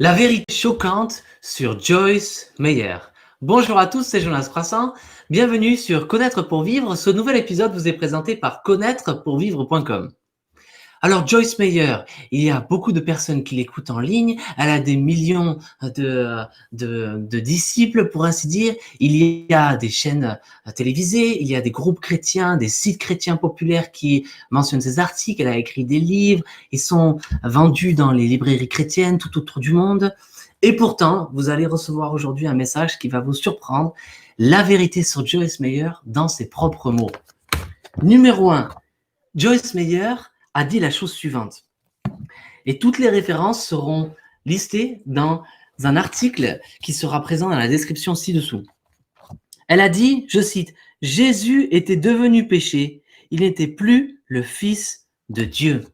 La vérité choquante sur Joyce Meyer. Bonjour à tous, c'est Jonas Brassin. Bienvenue sur Connaître pour vivre. Ce nouvel épisode vous est présenté par connaîtrepourvivre.com. Alors Joyce Meyer, il y a beaucoup de personnes qui l'écoutent en ligne. Elle a des millions de disciples, pour ainsi dire. Il y a des chaînes télévisées, il y a des groupes chrétiens, des sites chrétiens populaires qui mentionnent ses articles. Elle a écrit des livres. Ils sont vendus dans les librairies chrétiennes tout autour du monde. Et pourtant, vous allez recevoir aujourd'hui un message qui va vous surprendre. La vérité sur Joyce Meyer dans ses propres mots. Numéro 1. Joyce Meyer a dit la chose suivante. Et toutes les références seront listées dans un article qui sera présent dans la description ci-dessous. Elle a dit, je cite, « Jésus était devenu péché, il n'était plus le Fils de Dieu. »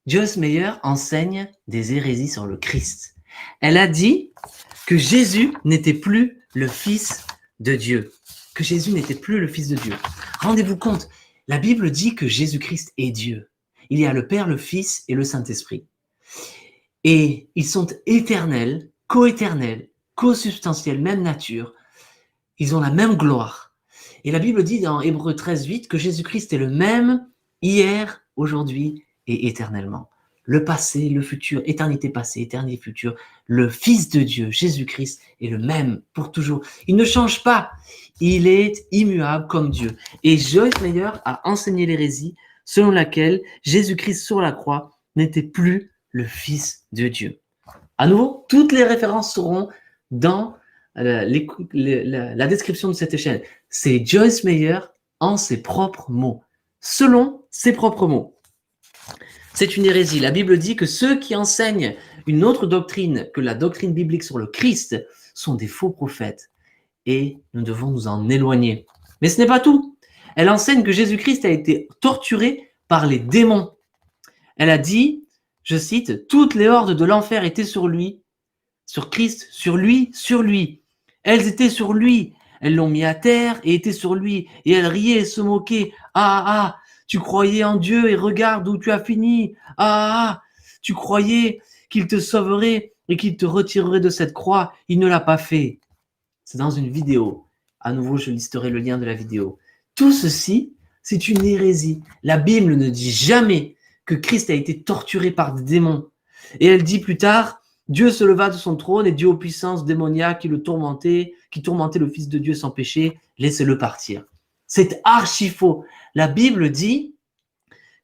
Joyce Meyer enseigne des hérésies sur le Christ. Elle a dit que Jésus n'était plus le Fils de Dieu. Que Jésus n'était plus le Fils de Dieu. Rendez-vous compte, la Bible dit que Jésus-Christ est Dieu. Il y a le Père, le Fils et le Saint-Esprit. Et ils sont éternels, co-éternels, co-substantiels, même nature. Ils ont la même gloire. Et la Bible dit dans Hébreux 13:8 que Jésus-Christ est le même hier, aujourd'hui et éternellement. Le passé, le futur, éternité passée, éternité future, le Fils de Dieu, Jésus-Christ, est le même pour toujours. Il ne change pas. Il est immuable comme Dieu. Et Joyce Meyer a enseigné l'hérésie selon laquelle Jésus-Christ sur la croix n'était plus le Fils de Dieu. À nouveau, toutes les références seront dans la description de cette chaîne. C'est Joyce Meyer en ses propres mots, selon ses propres mots. C'est une hérésie. La Bible dit que ceux qui enseignent une autre doctrine que la doctrine biblique sur le Christ sont des faux prophètes et nous devons nous en éloigner. Mais ce n'est pas tout. Elle enseigne que Jésus-Christ a été torturé par les démons. Elle a dit, je cite, « Toutes les hordes de l'enfer étaient sur lui, sur Christ, sur lui, sur lui. Elles étaient sur lui. Elles l'ont mis à terre et étaient sur lui. Et elles riaient et se moquaient. Ah, tu croyais en Dieu et regarde où tu as fini. Ah, tu croyais qu'il te sauverait et qu'il te retirerait de cette croix. Il ne l'a pas fait. » C'est dans une vidéo. À nouveau, je listerai le lien de la vidéo. Tout ceci, c'est une hérésie. La Bible ne dit jamais que Christ a été torturé par des démons. Et elle dit plus tard, Dieu se leva de son trône et dit aux puissances démoniaques qui tourmentaient le Fils de Dieu sans péché, laissez-le partir. C'est archi faux. La Bible dit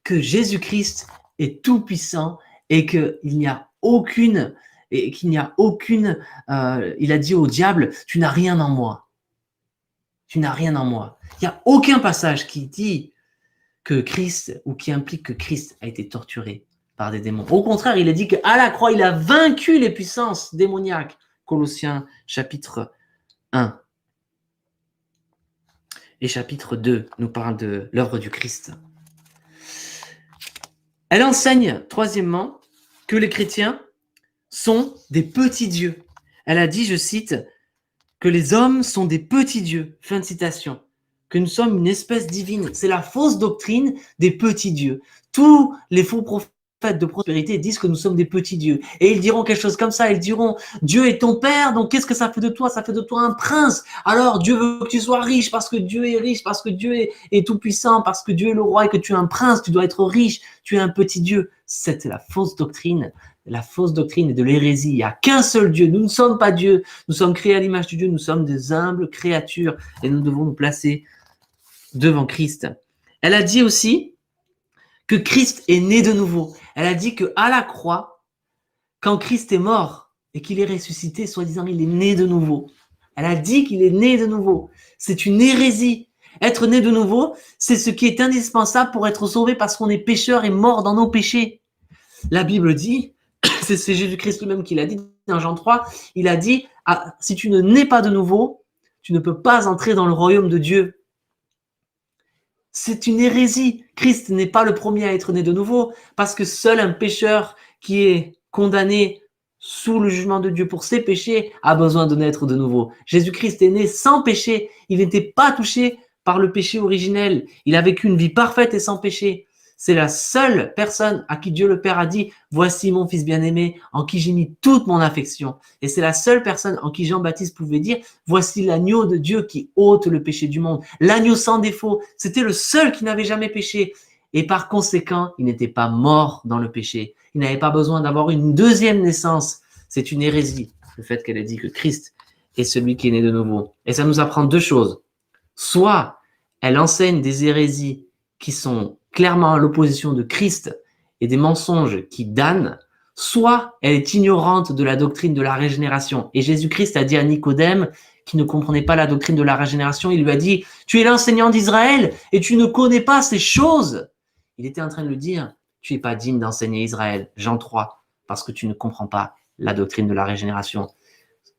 que Jésus-Christ est tout puissant et qu'il n'y a aucune, il a dit au diable, tu n'as rien en moi. Tu n'as rien en moi. Il n'y a aucun passage qui dit que Christ, ou qui implique que Christ a été torturé par des démons. Au contraire, il est dit qu'à la croix, il a vaincu les puissances démoniaques. Colossiens chapitre 1 et chapitre 2 nous parlent de l'œuvre du Christ. Elle enseigne, troisièmement, que les chrétiens sont des petits dieux. Elle a dit, je cite, que les hommes sont des petits dieux. Fin de citation. Que nous sommes une espèce divine. C'est la fausse doctrine des petits dieux. Tous les faux prophètes de prospérité disent que nous sommes des petits dieux. Et ils diront quelque chose comme ça. Ils diront, Dieu est ton père, donc qu'est-ce que ça fait de toi? Ça fait de toi un prince. Alors Dieu veut que tu sois riche parce que Dieu est riche, parce que Dieu est tout puissant, parce que Dieu est le roi et que tu es un prince, tu dois être riche, tu es un petit Dieu. C'est la fausse doctrine. La fausse doctrine de l'hérésie. Il n'y a qu'un seul Dieu. Nous ne sommes pas Dieu. Nous sommes créés à l'image de Dieu. Nous sommes des humbles créatures et nous devons nous placer devant Christ. Elle a dit aussi que Christ est né de nouveau. Elle a dit qu'à la croix, quand Christ est mort et qu'il est ressuscité, soi-disant, il est né de nouveau. Elle a dit qu'il est né de nouveau. C'est une hérésie. Être né de nouveau, c'est ce qui est indispensable pour être sauvé parce qu'on est pécheur et mort dans nos péchés. La Bible dit, c'est Jésus-Christ lui-même qui l'a dit dans Jean 3, il a dit, si tu ne nais pas de nouveau, tu ne peux pas entrer dans le royaume de Dieu. C'est une hérésie. Christ n'est pas le premier à être né de nouveau parce que seul un pécheur qui est condamné sous le jugement de Dieu pour ses péchés a besoin de naître de nouveau. Jésus-Christ est né sans péché. Il n'était pas touché par le péché originel. Il a vécu une vie parfaite et sans péché. C'est la seule personne à qui Dieu le Père a dit « Voici mon fils bien-aimé, en qui j'ai mis toute mon affection. » Et c'est la seule personne en qui Jean-Baptiste pouvait dire « Voici l'agneau de Dieu qui ôte le péché du monde. » L'agneau sans défaut, c'était le seul qui n'avait jamais péché. Et par conséquent, il n'était pas mort dans le péché. Il n'avait pas besoin d'avoir une deuxième naissance. C'est une hérésie, le fait qu'elle ait dit que Christ est celui qui est né de nouveau. Et ça nous apprend deux choses. Soit elle enseigne des hérésies qui sont clairement à l'opposition de Christ et des mensonges qui damnent, soit elle est ignorante de la doctrine de la régénération. Et Jésus-Christ a dit à Nicodème, qui ne comprenait pas la doctrine de la régénération, il lui a dit « Tu es l'enseignant d'Israël et tu ne connais pas ces choses !» Il était en train de lui dire « Tu n'es pas digne d'enseigner Israël, Jean 3, parce que tu ne comprends pas la doctrine de la régénération. »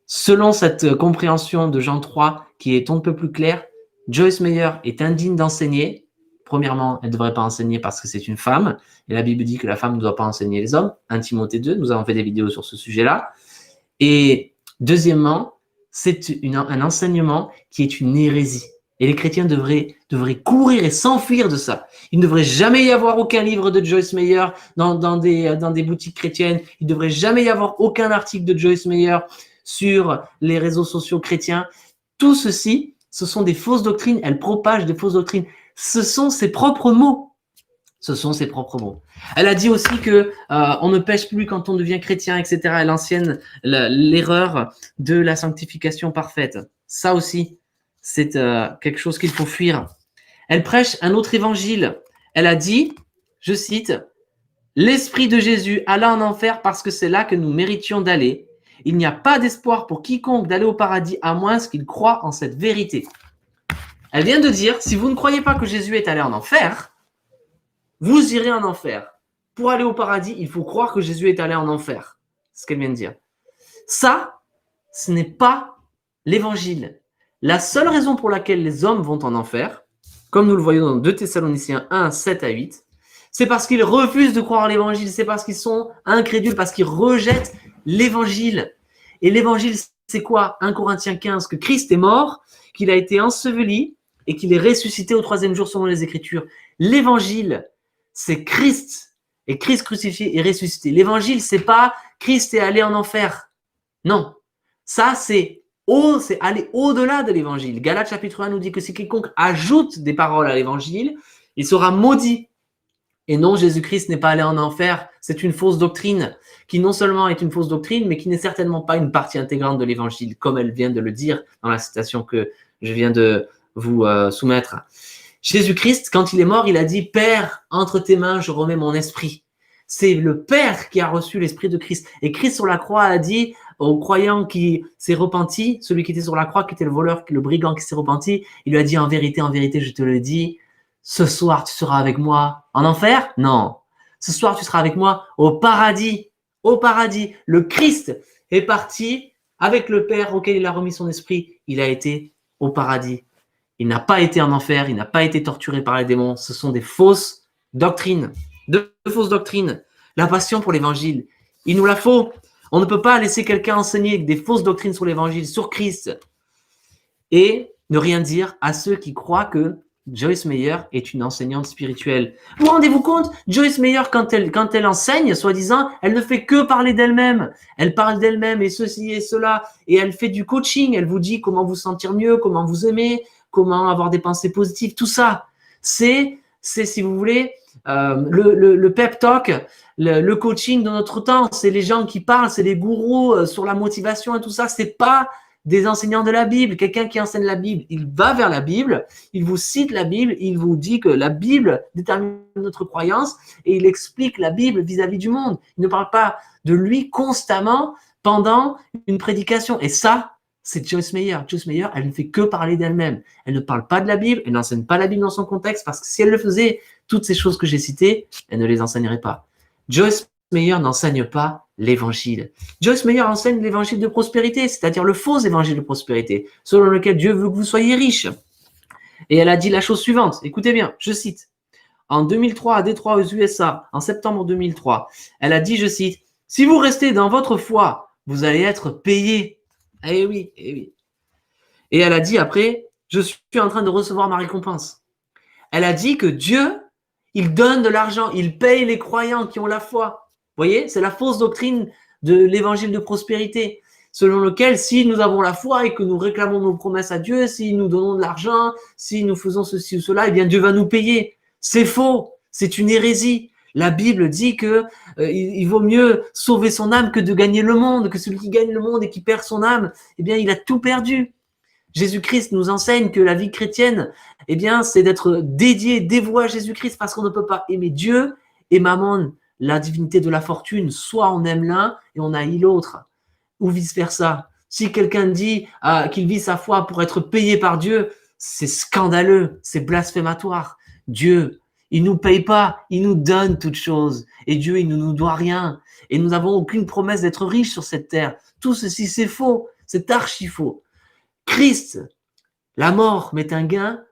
Selon cette compréhension de Jean 3, qui est un peu plus claire, Joyce Meyer est indigne d'enseigner. Premièrement, elle ne devrait pas enseigner parce que c'est une femme. Et la Bible dit que la femme ne doit pas enseigner les hommes. 1 Timothée 2, nous avons fait des vidéos sur ce sujet-là. Et deuxièmement, c'est un enseignement qui est une hérésie. Et les chrétiens devraient courir et s'enfuir de ça. Il ne devrait jamais y avoir aucun livre de Joyce Meyer dans des boutiques chrétiennes. Il ne devrait jamais y avoir aucun article de Joyce Meyer sur les réseaux sociaux chrétiens. Tout ceci, ce sont des fausses doctrines. Elle propage des fausses doctrines. Ce sont ses propres mots. Ce sont ses propres mots. Elle a dit aussi que on ne pêche plus quand on devient chrétien, etc. Elle enseigne l'erreur de la sanctification parfaite. Ça aussi, c'est quelque chose qu'il faut fuir. Elle prêche un autre évangile. Elle a dit, je cite, « L'Esprit de Jésus alla en enfer parce que c'est là que nous méritions d'aller. Il n'y a pas d'espoir pour quiconque d'aller au paradis à moins qu'il croie en cette vérité. » Elle vient de dire, si vous ne croyez pas que Jésus est allé en enfer, vous irez en enfer. Pour aller au paradis, il faut croire que Jésus est allé en enfer. C'est ce qu'elle vient de dire. Ça, ce n'est pas l'évangile. La seule raison pour laquelle les hommes vont en enfer, comme nous le voyons dans 2 Thessaloniciens 1, 7 à 8, c'est parce qu'ils refusent de croire l'évangile, c'est parce qu'ils sont incrédules, parce qu'ils rejettent l'évangile. Et l'évangile, c'est quoi? 1 Corinthiens 15, que Christ est mort, qu'il a été enseveli et qu'il est ressuscité au 3e jour selon les Écritures. L'évangile, c'est Christ, et Christ crucifié et ressuscité. L'évangile, c'est pas Christ est allé en enfer. Non, ça c'est aller au-delà de l'évangile. Galates chapitre 1 nous dit que si quiconque ajoute des paroles à l'évangile, il sera maudit. Et non, Jésus-Christ n'est pas allé en enfer. C'est une fausse doctrine qui non seulement est une fausse doctrine, mais qui n'est certainement pas une partie intégrante de l'évangile, comme elle vient de le dire dans la citation que je viens de vous soumettre. Jésus-Christ, quand il est mort, il a dit « Père, entre tes mains, je remets mon esprit ». C'est le Père qui a reçu l'esprit de Christ. Et Christ sur la croix a dit au croyant qui s'est repenti, celui qui était sur la croix, qui était le voleur, le brigand qui s'est repenti, il lui a dit « En vérité, je te le dis, ce soir, tu seras avec moi en enfer ?» Non. Ce soir, tu seras avec moi au paradis. Au paradis. Le Christ est parti avec le Père auquel il a remis son esprit. Il a été au paradis. Il n'a pas été en enfer. Il n'a pas été torturé par les démons. Ce sont des fausses doctrines. De fausses doctrines. La passion pour l'évangile, il nous la faut. On ne peut pas laisser quelqu'un enseigner des fausses doctrines sur l'évangile, sur Christ, et ne rien dire à ceux qui croient que Joyce Meyer est une enseignante spirituelle. Vous rendez-vous compte? Joyce Meyer, quand elle enseigne, soi-disant, elle ne fait que parler d'elle-même. Elle parle d'elle-même et ceci et cela. Et elle fait du coaching. Elle vous dit comment vous sentir mieux, comment vous aimer, comment avoir des pensées positives. Tout ça, c'est si vous voulez, le pep talk, le coaching de notre temps. C'est les gens qui parlent, c'est les gourous sur la motivation et tout ça. C'est pas des enseignants de la Bible. Quelqu'un qui enseigne la Bible, il va vers la Bible, il vous cite la Bible, il vous dit que la Bible détermine notre croyance et il explique la Bible vis-à-vis du monde. Il ne parle pas de lui constamment pendant une prédication. Et ça, c'est Joyce Meyer. Joyce Meyer, elle ne fait que parler d'elle-même. Elle ne parle pas de la Bible, elle n'enseigne pas la Bible dans son contexte parce que si elle le faisait, toutes ces choses que j'ai citées, elle ne les enseignerait pas. Joyce Meyer n'enseigne pas l'évangile. Joyce Meyer enseigne l'évangile de prospérité, c'est-à-dire le faux évangile de prospérité, selon lequel Dieu veut que vous soyez riches. Et elle a dit la chose suivante, écoutez bien, je cite, en 2003 à Détroit aux USA, en septembre 2003, elle a dit, je cite, « Si vous restez dans votre foi, vous allez être payé. » Eh oui, eh oui. Et elle a dit après, « Je suis en train de recevoir ma récompense. » Elle a dit que Dieu, Ils donnent de l'argent, ils payent les croyants qui ont la foi. Vous voyez, c'est la fausse doctrine de l'évangile de prospérité, selon lequel si nous avons la foi et que nous réclamons nos promesses à Dieu, si nous donnons de l'argent, si nous faisons ceci ou cela, eh bien Dieu va nous payer. C'est faux, c'est une hérésie. La Bible dit que il vaut mieux sauver son âme que de gagner le monde, que celui qui gagne le monde et qui perd son âme, eh bien il a tout perdu. Jésus-Christ nous enseigne que la vie chrétienne, eh bien, c'est d'être dédié, dévoué à Jésus-Christ parce qu'on ne peut pas aimer Dieu et Mammon, la divinité de la fortune. Soit on aime l'un et on haït l'autre, ou vice-versa. Si quelqu'un dit qu'il vit sa foi pour être payé par Dieu, c'est scandaleux, c'est blasphématoire. Dieu, il nous paye pas, il nous donne toutes choses. Et Dieu, il ne nous doit rien. Et nous n'avons aucune promesse d'être riches sur cette terre. Tout ceci, c'est faux, c'est archi faux. Christ, la mort m'est un gain,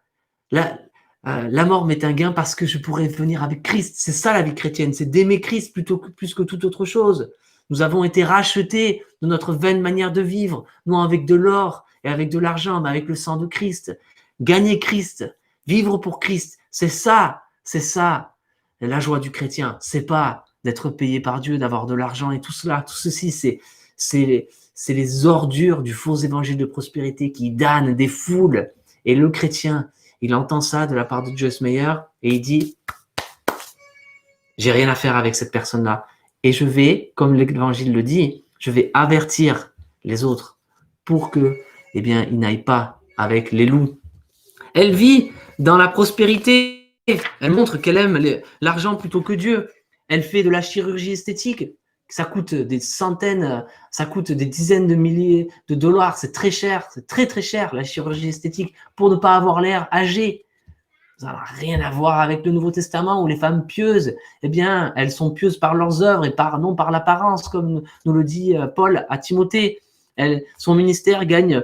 la mort m'est un gain parce que je pourrais venir avec Christ. C'est ça la vie chrétienne, c'est d'aimer Christ plus que toute autre chose. Nous avons été rachetés de notre vaine manière de vivre, non avec de l'or et avec de l'argent, mais avec le sang de Christ. Gagner Christ, vivre pour Christ, c'est ça la joie du chrétien. C'est pas d'être payé par Dieu, d'avoir de l'argent et tout cela. Tout ceci, c'est les ordures du faux évangile de prospérité qui damnent des foules. Et le chrétien, il entend ça de la part de Joyce Meyer et il dit « J'ai rien à faire avec cette personne-là. Et je vais, comme l'évangile le dit, je vais avertir les autres pour que, eh bien, ils n'aillent pas avec les loups. » Elle vit dans la prospérité. Elle montre qu'elle aime l'argent plutôt que Dieu. Elle fait de la chirurgie esthétique. Ça coûte des centaines, ça coûte des dizaines de milliers de dollars. C'est très cher, c'est très très cher la chirurgie esthétique pour ne pas avoir l'air âgé. Ça n'a rien à voir avec le Nouveau Testament où les femmes pieuses, eh bien, elles sont pieuses par leurs œuvres et non par l'apparence, comme nous le dit Paul à Timothée. Son ministère gagne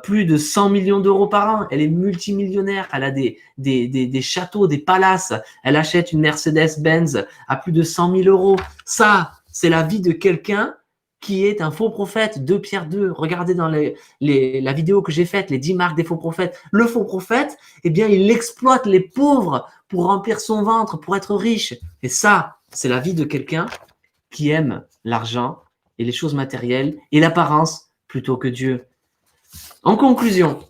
plus de 100 millions d'euros par an. Elle est multimillionnaire. Elle a des châteaux, des palaces. Elle achète une Mercedes-Benz à plus de 100 000 euros. Ça, c'est la vie de quelqu'un qui est un faux prophète. 2 Pierre 2. Regardez dans la vidéo que j'ai faite, les 10 marques des faux prophètes. Le faux prophète, eh bien, il exploite les pauvres pour remplir son ventre, pour être riche. Et ça, c'est la vie de quelqu'un qui aime l'argent et les choses matérielles et l'apparence plutôt que Dieu. En conclusion,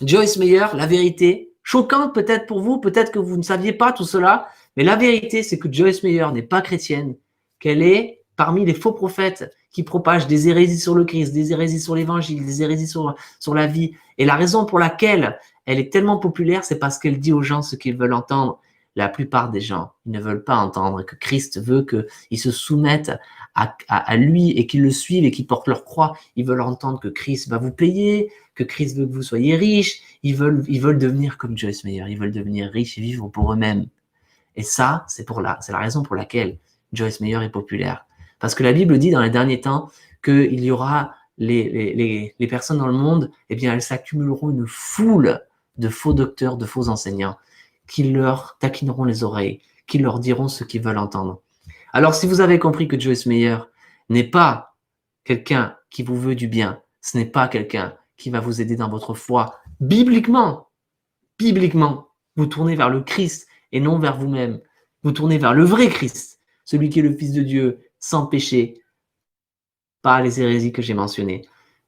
Joyce Meyer, la vérité, choquante peut-être pour vous, peut-être que vous ne saviez pas tout cela, mais la vérité, c'est que Joyce Meyer n'est pas chrétienne, qu'elle est parmi les faux prophètes qui propagent des hérésies sur le Christ, des hérésies sur l'évangile, des hérésies sur la vie. Et la raison pour laquelle elle est tellement populaire, c'est parce qu'elle dit aux gens ce qu'ils veulent entendre. La plupart des gens, ils ne veulent pas entendre que Christ veut qu'ils se soumettent à lui et qu'ils le suivent et qu'ils portent leur croix. Ils veulent entendre que Christ va vous payer, que Christ veut que vous soyez riches. Ils veulent devenir comme Joyce Meyer. Ils veulent devenir riches et vivre pour eux-mêmes. Et ça, c'est la raison pour laquelle Joyce Meyer est populaire. Parce que la Bible dit dans les derniers temps qu'il y aura les personnes dans le monde, eh bien, elles s'accumuleront une foule de faux docteurs, de faux enseignants qui leur taquineront les oreilles, qui leur diront ce qu'ils veulent entendre. Alors, si vous avez compris que Joyce Meyer n'est pas quelqu'un qui vous veut du bien, ce n'est pas quelqu'un qui va vous aider dans votre foi, bibliquement, vous tournez vers le Christ et non vers vous-même. Vous tournez vers le vrai Christ, celui qui est le Fils de Dieu, sans péché, pas les hérésies que j'ai mentionnées.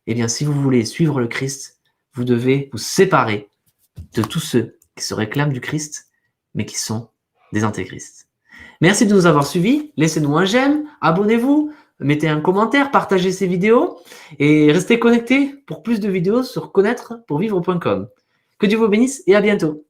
Eh bien, si vous voulez suivre le Christ, vous devez vous séparer de tous ceux qui se réclament du Christ, mais qui sont des antéchrists. Merci de nous avoir suivis. Laissez-nous un j'aime, abonnez-vous, mettez un commentaire, partagez ces vidéos et restez connectés pour plus de vidéos sur connaîtrepourvivre.com. Que Dieu vous bénisse et à bientôt.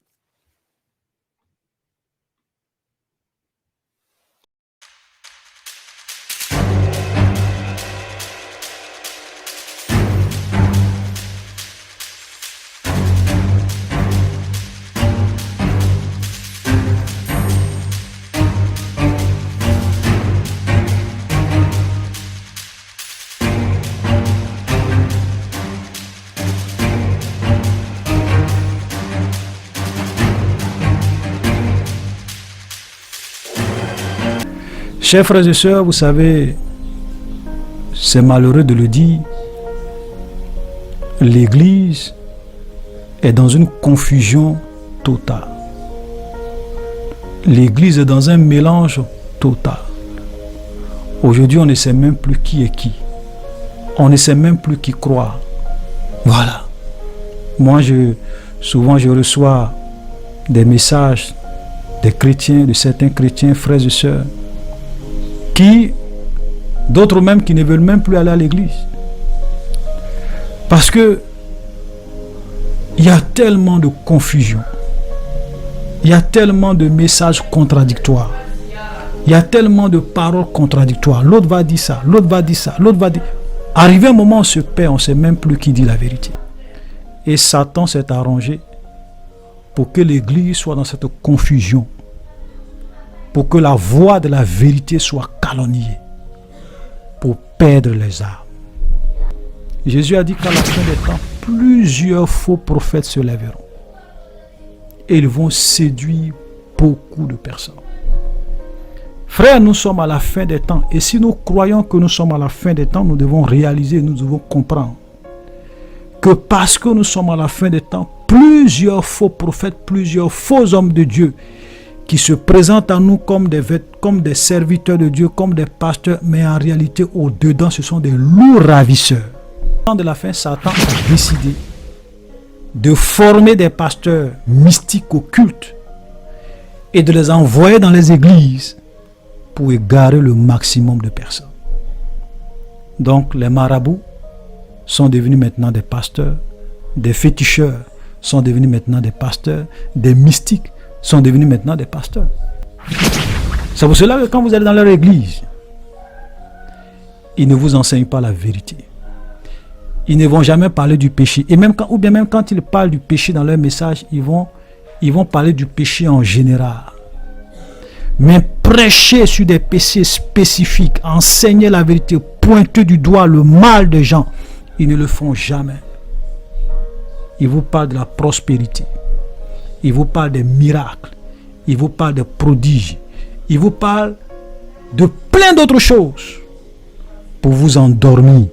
Chers frères et sœurs, vous savez, c'est malheureux de le dire, l'Église est dans une confusion totale. L'Église est dans un mélange total. Aujourd'hui, on ne sait même plus qui est qui. On ne sait même plus qui croire. Voilà. Moi, souvent, je reçois des messages des chrétiens, de certains chrétiens, frères et sœurs, d'autres même qui ne veulent même plus aller à l'église. Parce que il y a tellement de confusion. Il y a tellement de messages contradictoires. Il y a tellement de paroles contradictoires. L'autre va dire ça, l'autre va dire ça, l'autre va dire... Arrivé un moment, on se perd, on ne sait même plus qui dit la vérité. Et Satan s'est arrangé pour que l'Église soit dans cette confusion, pour que la voix de la vérité soit calomniée, pour perdre les âmes. Jésus a dit qu'à la fin des temps, plusieurs faux prophètes se lèveront et ils vont séduire beaucoup de personnes. Frères, nous sommes à la fin des temps et si nous croyons que nous sommes à la fin des temps, nous devons réaliser, nous devons comprendre que parce que nous sommes à la fin des temps, plusieurs faux prophètes, plusieurs faux hommes de Dieu qui se présentent à nous comme des serviteurs de Dieu, comme des pasteurs, mais en réalité, au-dedans, ce sont des loups ravisseurs. Au temps de la fin, Satan a décidé de former des pasteurs mystiques occultes et de les envoyer dans les églises pour égarer le maximum de personnes. Donc, les marabouts sont devenus maintenant des pasteurs, des féticheurs sont devenus maintenant des pasteurs, des mystiques sont devenus maintenant des pasteurs. C'est pour cela que quand vous allez dans leur église, ils ne vous enseignent pas la vérité. Ils ne vont jamais parler du péché. Et même quand ils parlent du péché dans leur message, ils vont parler du péché en général. Mais prêcher sur des péchés spécifiques, enseigner la vérité, pointer du doigt le mal des gens, ils ne le font jamais. Ils vous parlent de la prospérité. Ils vous parlent des miracles. Ils vous parlent des prodiges. Ils vous parlent de plein d'autres choses pour vous endormir.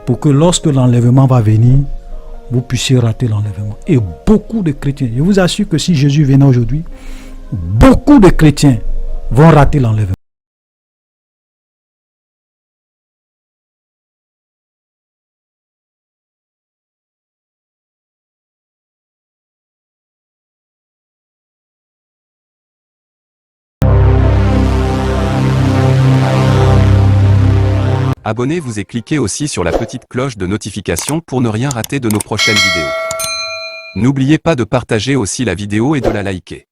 Pour que lorsque l'enlèvement va venir, vous puissiez rater l'enlèvement. Et beaucoup de chrétiens, je vous assure que si Jésus venait aujourd'hui, beaucoup de chrétiens vont rater l'enlèvement. Abonnez-vous et cliquez aussi sur la petite cloche de notification pour ne rien rater de nos prochaines vidéos. N'oubliez pas de partager aussi la vidéo et de la liker.